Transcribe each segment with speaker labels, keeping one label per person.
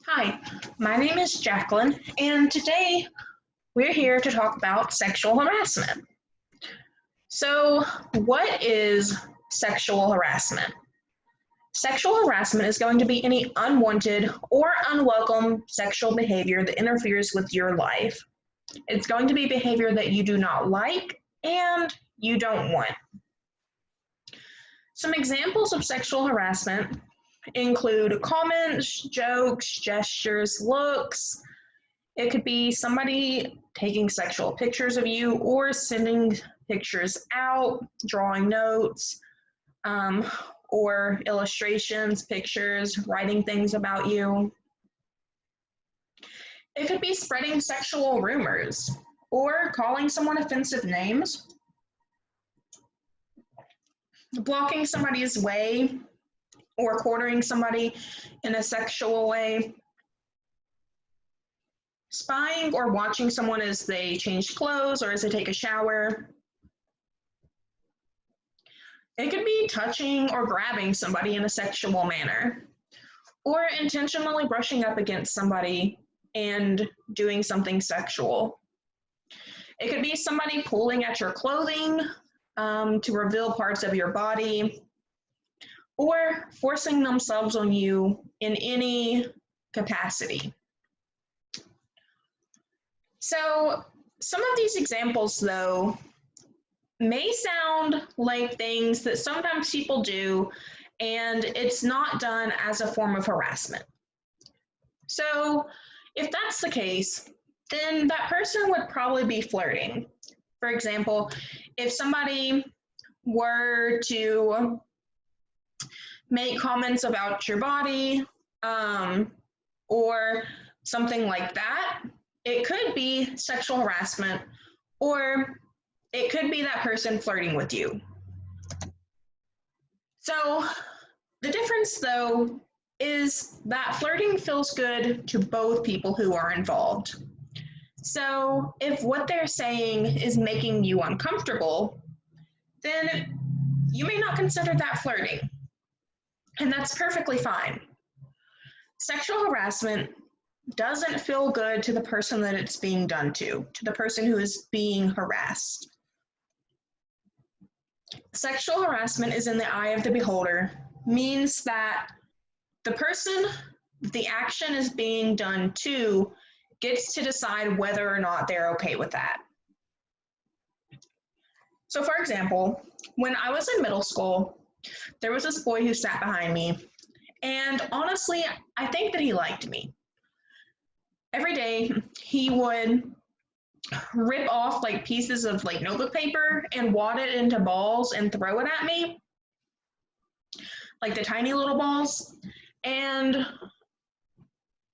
Speaker 1: Hi, my name is Jacqueline, and today we're here to talk about sexual harassment. So, what is sexual harassment? Sexual harassment is going to be any unwanted or unwelcome sexual behavior that interferes with your life. It's going to be behavior that you do not like and you don't want. Some examples of sexual harassment include comments, jokes, gestures, looks. It could be somebody taking sexual pictures of you or sending pictures out, drawing notes, or illustrations, pictures, writing things about you. It could be spreading sexual rumors or calling someone offensive names, blocking somebody's way or cornering somebody in a sexual way, spying or watching someone as they change clothes or as they take a shower. It could be touching or grabbing somebody in a sexual manner, or intentionally brushing up against somebody and doing something sexual. It could be somebody pulling at your clothing to reveal parts of your body, or forcing themselves on you in any capacity. So, some of these examples, though, may sound like things that sometimes people do, and it's not done as a form of harassment. So, if that's the case, then that person would probably be flirting. For example, if somebody were to make comments about your body or something like that, it could be sexual harassment, or it could be that person flirting with you. So, the difference, though, is that flirting feels good to both people who are involved. So, if what they're saying is making you uncomfortable, then you may not consider that flirting. And that's perfectly fine. Sexual harassment doesn't feel good to the person that it's being done to the person who is being harassed. Sexual harassment is in the eye of the beholder, means that the person the action is being done to gets to decide whether or not they're okay with that. So, for example, when I was in middle school, there was this boy who sat behind me, and honestly, I think that he liked me. Every day, he would rip off like pieces of like notebook paper and wad it into balls and throw it at me, like the tiny little balls. And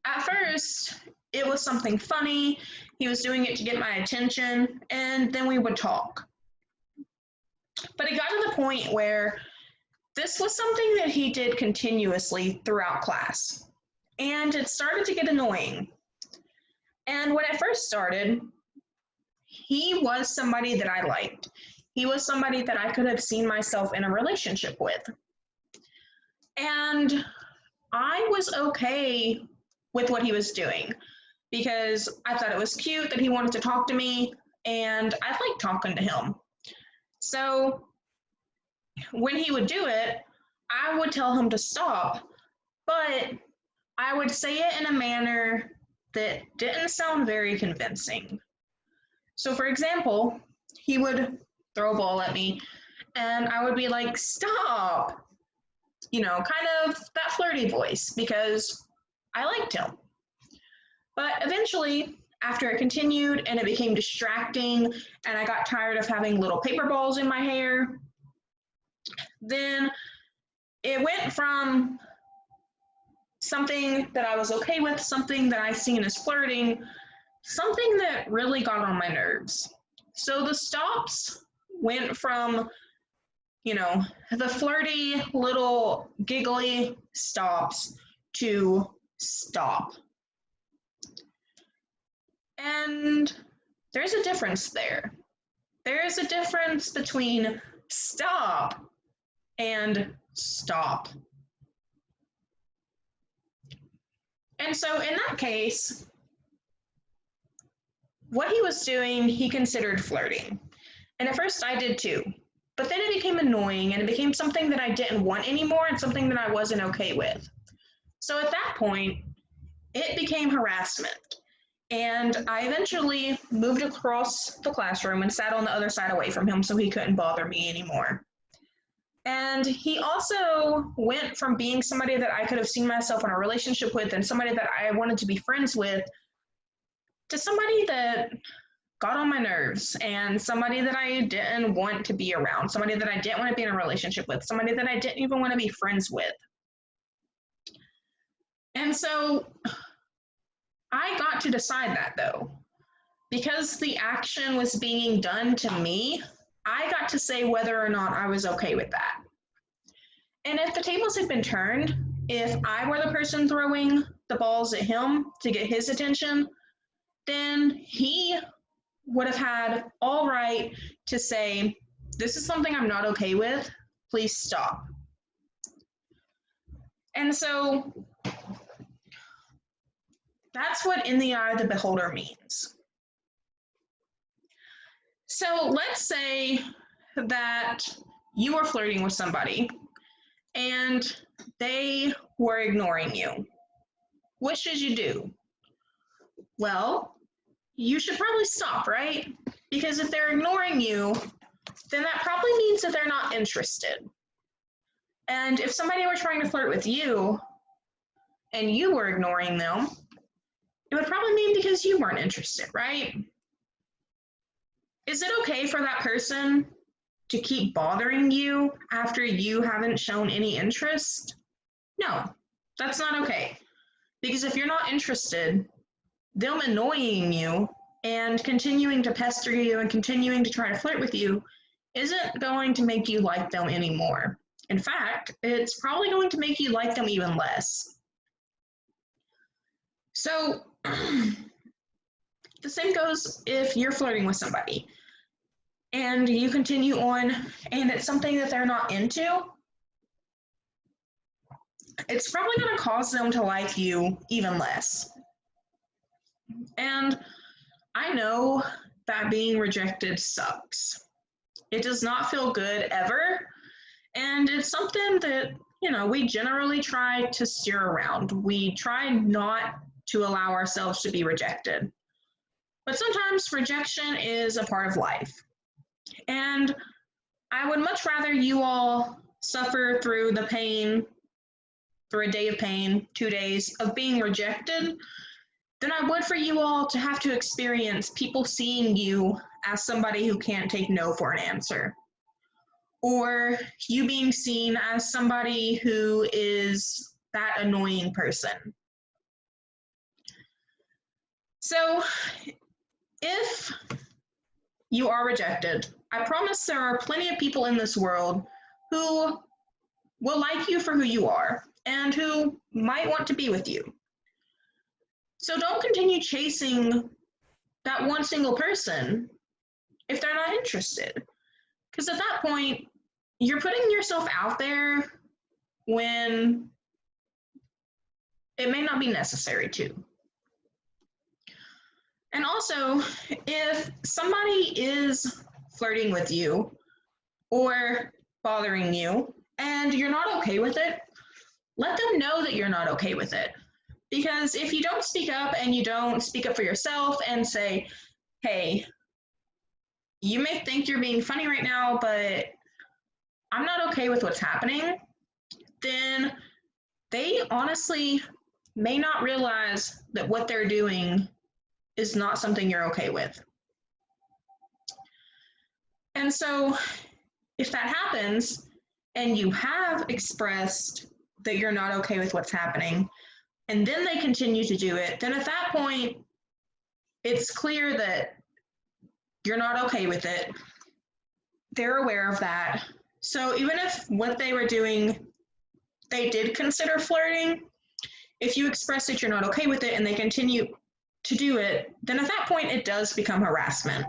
Speaker 1: at first, it was something funny. He was doing it to get my attention, and then we would talk. But it got to the point where this was something that he did continuously throughout class, and it started to get annoying. And when it first started, he was somebody that I liked. He was somebody that I could have seen myself in a relationship with. And I was okay with what he was doing because I thought it was cute that he wanted to talk to me, and I liked talking to him. So when he would do it, I would tell him to stop, but I would say it in a manner that didn't sound very convincing. So, for example, he would throw a ball at me, and I would be like, stop, kind of that flirty voice because I liked him. But eventually, after it continued and it became distracting, and I got tired of having little paper balls in my hair, then it went from something that I was okay with, something that I seen as flirting, something that really got on my nerves. So the stops went from, the flirty little giggly stops to stop. And there's a difference there. There is a difference between stop and stop. And so in that case, what he was doing, he considered flirting. And at first I did too. But then it became annoying and it became something that I didn't want anymore and something that I wasn't okay with. So at that point, it became harassment. And I eventually moved across the classroom and sat on the other side away from him so he couldn't bother me anymore. And he also went from being somebody that I could have seen myself in a relationship with and somebody that I wanted to be friends with to somebody that got on my nerves and somebody that I didn't want to be around, somebody that I didn't want to be in a relationship with, somebody that I didn't even want to be friends with. And so I got to decide that though. Because the action was being done to me, I got to say whether or not I was okay with that. And if the tables had been turned, if I were the person throwing the balls at him to get his attention, then he would have had all right to say, this is something I'm not okay with, please stop. And so that's what in the eye of the beholder means. So let's say that you were flirting with somebody and they were ignoring you. What should you do? Well, you should probably stop, right? Because if they're ignoring you, then that probably means that they're not interested. And if somebody were trying to flirt with you and you were ignoring them, it would probably mean because you weren't interested, right? Is it okay for that person to keep bothering you after you haven't shown any interest? No, that's not okay. Because if you're not interested, them annoying you and continuing to pester you and continuing to try to flirt with you isn't going to make you like them anymore. In fact, it's probably going to make you like them even less. So the same goes if you're flirting with somebody and you continue on and it's something that they're not into, it's probably going to cause them to like you even less. And I know that being rejected sucks. It does not feel good ever. And it's something that, we generally try to steer around. We try not to allow ourselves to be rejected. But sometimes rejection is a part of life. And I would much rather you all suffer through the pain, through a day of pain, 2 days of being rejected, than I would for you all to have to experience people seeing you as somebody who can't take no for an answer. Or you being seen as somebody who is that annoying person. So if you are rejected, I promise there are plenty of people in this world who will like you for who you are and who might want to be with you. So don't continue chasing that one single person if they're not interested. Because at that point, you're putting yourself out there when it may not be necessary to. And also, if somebody is flirting with you or bothering you and you're not okay with it, let them know that you're not okay with it. Because if you don't speak up and you don't speak up for yourself and say, hey, you may think you're being funny right now, but I'm not okay with what's happening, then they honestly may not realize that what they're doing is not something you're okay with. And so if that happens and you have expressed that you're not okay with what's happening, and then they continue to do it, then at that point, it's clear that you're not okay with it. They're aware of that. So even if what they were doing, they did consider flirting, if you express that you're not okay with it and they continue to do it, then at that point, it does become harassment.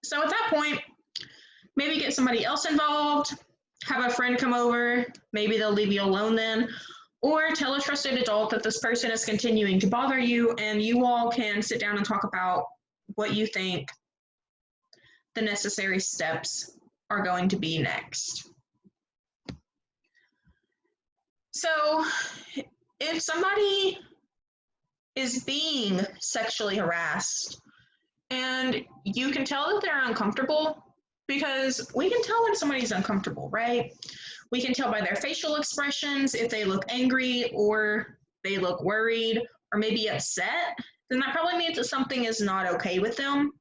Speaker 1: So at that point, maybe get somebody else involved, have a friend come over, maybe they'll leave you alone then, or tell a trusted adult that this person is continuing to bother you, and you all can sit down and talk about what you think the necessary steps are going to be next. So, if somebody is being sexually harassed and you can tell that they're uncomfortable, because we can tell when somebody's uncomfortable, right? We can tell by their facial expressions if they look angry or they look worried or maybe upset, then that probably means that something is not okay with them.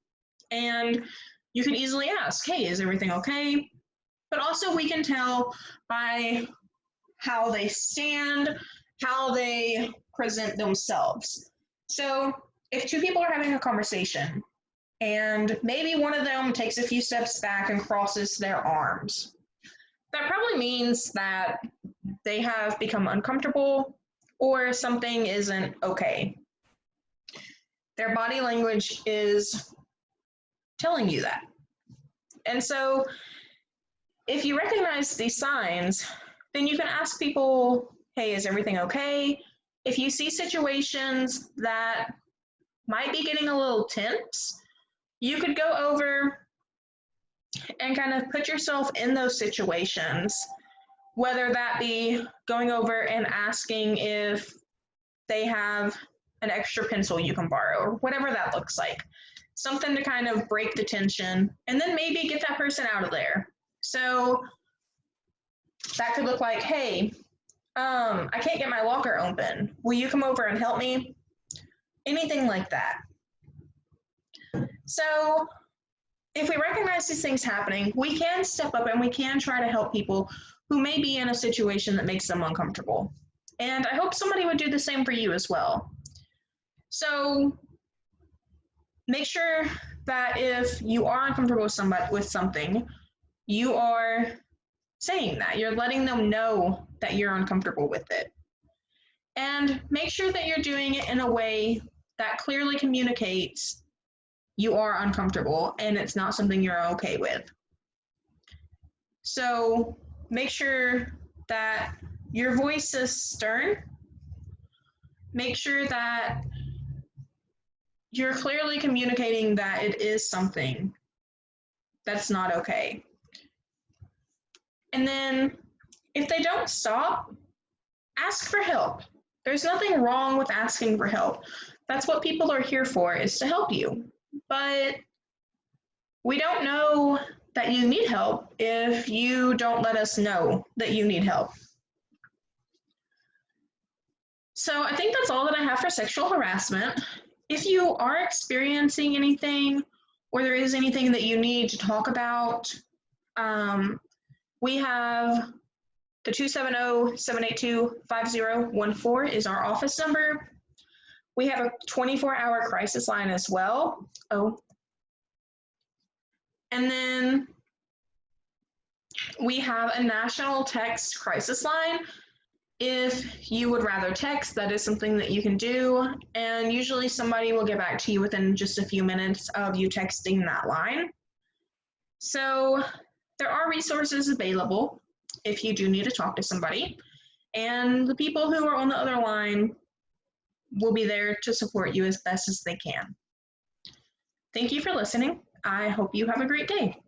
Speaker 1: And you can easily ask, hey, is everything okay? But also we can tell by how they stand, how they present themselves. So if two people are having a conversation and maybe one of them takes a few steps back and crosses their arms, that probably means that they have become uncomfortable or something isn't okay. Their body language is telling you that. And so if you recognize these signs, then you can ask people, hey, is everything okay? If you see situations that might be getting a little tense, you could go over and kind of put yourself in those situations, whether that be going over and asking if they have an extra pencil you can borrow, or whatever that looks like. Something to kind of break the tension, and then maybe get that person out of there. So that could look like, hey, I can't get my locker open. Will you come over and help me? Anything like that. So if we recognize these things happening, we can step up and we can try to help people who may be in a situation that makes them uncomfortable. And I hope somebody would do the same for you as well. So make sure that if you are uncomfortable with something, you are saying that. You're letting them know that you're uncomfortable with it. And make sure that you're doing it in a way that clearly communicates you are uncomfortable and it's not something you're okay with. So make sure that your voice is stern. Make sure that you're clearly communicating that it is something that's not okay. And then if they don't stop, ask for help. There's nothing wrong with asking for help. That's what people are here for, is to help you. But we don't know that you need help if you don't let us know that you need help. So I think that's all that I have for sexual harassment. If you are experiencing anything or there is anything that you need to talk about, we have the 270-782-5014 is our office number. We have a 24-hour crisis line as well. And then we have a national text crisis line. If you would rather text, that is something that you can do. And usually somebody will get back to you within just a few minutes of you texting that line. So there are resources available if you do need to talk to somebody. And the people who are on the other line will be there to support you as best as they can. Thank you for listening. I hope you have a great day.